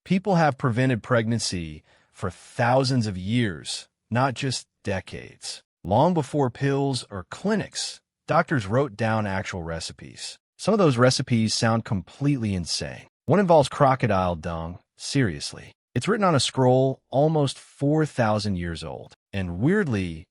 People have prevented pregnancy for thousands of years, not just decades. Long before pills or clinics, doctors wrote down actual recipes. Some of those recipes sound completely insane. One involves crocodile dung. Seriously. It's written on a scroll almost 4,000 years old. And weirdly,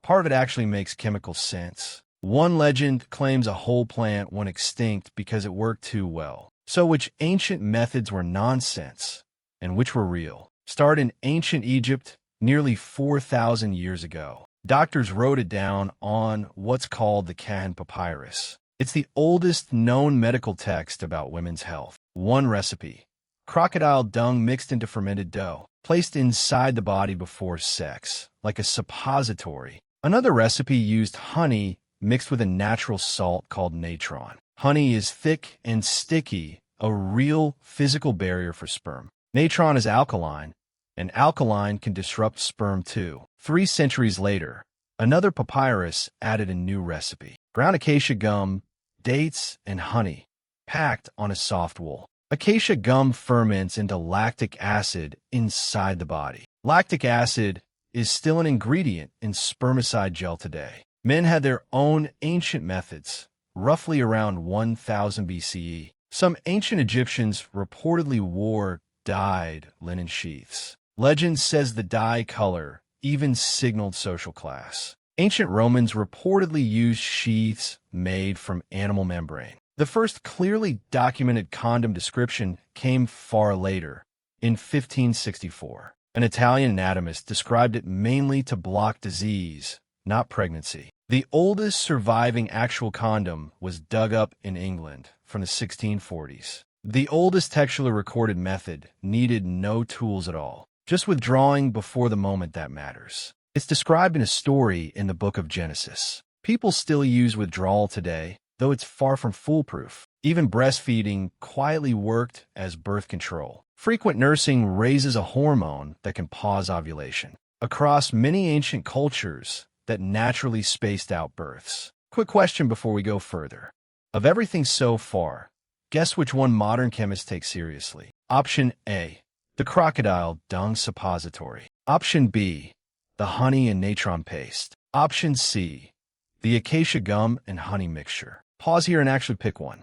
part of it actually makes chemical sense. One legend claims a whole plant went extinct because it worked too well. So which ancient methods were nonsense and which were real? Started in ancient Egypt nearly 4,000 years ago. Doctors wrote it down on what's called the Kahun papyrus. It's the oldest known medical text about women's health. One recipe: crocodile dung mixed into fermented dough, placed inside the body before sex, like a suppository. Another recipe used honey mixed with a natural salt called natron. Honey is thick and sticky, a real physical barrier for sperm. Natron is alkaline, and alkaline can disrupt sperm too. 3 centuries later, another papyrus added a new recipe: ground acacia gum, dates, and honey, packed on a soft wool. Acacia gum ferments into lactic acid inside the body. Lactic acid is still an ingredient in spermicide gel today. Men had their own ancient methods, roughly around 1000 BCE. Some ancient Egyptians reportedly wore dyed linen sheaths. Legend says the dye color even signaled social class. Ancient Romans reportedly used sheaths made from animal membrane. The first clearly documented condom description came far later, in 1564. An Italian anatomist described it mainly to block disease, not pregnancy. The oldest surviving actual condom was dug up in England from the 1640s. The oldest textually recorded method needed no tools at all, just withdrawing before the moment that matters. It's described in a story in the book of Genesis. People still use withdrawal today, though it's far from foolproof. Even breastfeeding quietly worked as birth control. Frequent nursing raises a hormone that can pause ovulation. Across many ancient cultures that naturally spaced out births. Quick question before we go further. Of everything so far, guess which one modern chemists take seriously? Option A, the crocodile dung suppository. Option B, the honey and natron paste. Option C, the acacia gum and honey mixture. Pause here and actually pick one.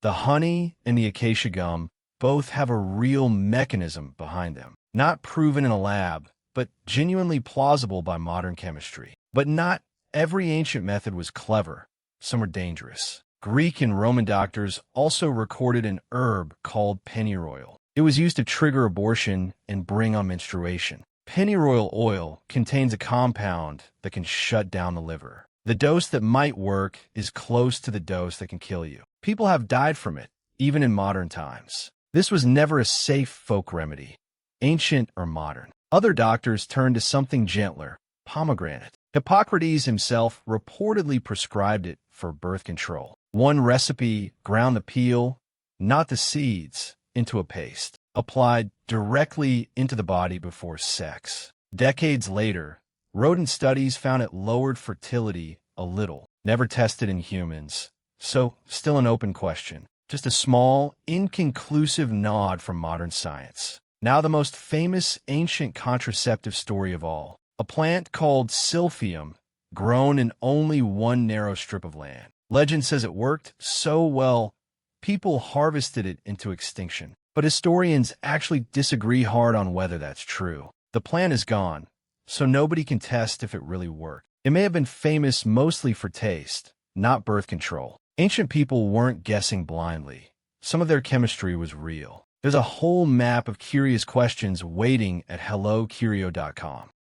The honey and the acacia gum both have a real mechanism behind them. Not proven in a lab, but genuinely plausible by modern chemistry. But not every ancient method was clever. Some were dangerous. Greek and Roman doctors also recorded an herb called Pennyroyal. It was used to trigger abortion and bring on menstruation. Pennyroyal oil contains a compound that can shut down the liver. The dose that might work is close to the dose that can kill you. People have died from it, even in modern times. This was never a safe folk remedy, ancient or modern. Other doctors turned to something gentler: pomegranate. Hippocrates himself reportedly prescribed it for birth control. One recipe ground the peel, not the seeds, into a paste, applied directly into the body before sex. Decades later, rodent studies found it lowered fertility a little. Never tested in humans, so still an open question. Just a small, inconclusive nod from modern science. Now the most famous ancient contraceptive story of all. A plant called silphium, grown in only one narrow strip of land. Legend says it worked so well, people harvested it into extinction. But historians actually disagree hard on whether that's true. The plant is gone, so nobody can test if it really worked. It may have been famous mostly for taste, not birth control. Ancient people weren't guessing blindly. Some of their chemistry was real. There's a whole map of curious questions waiting at hellocurioo.com.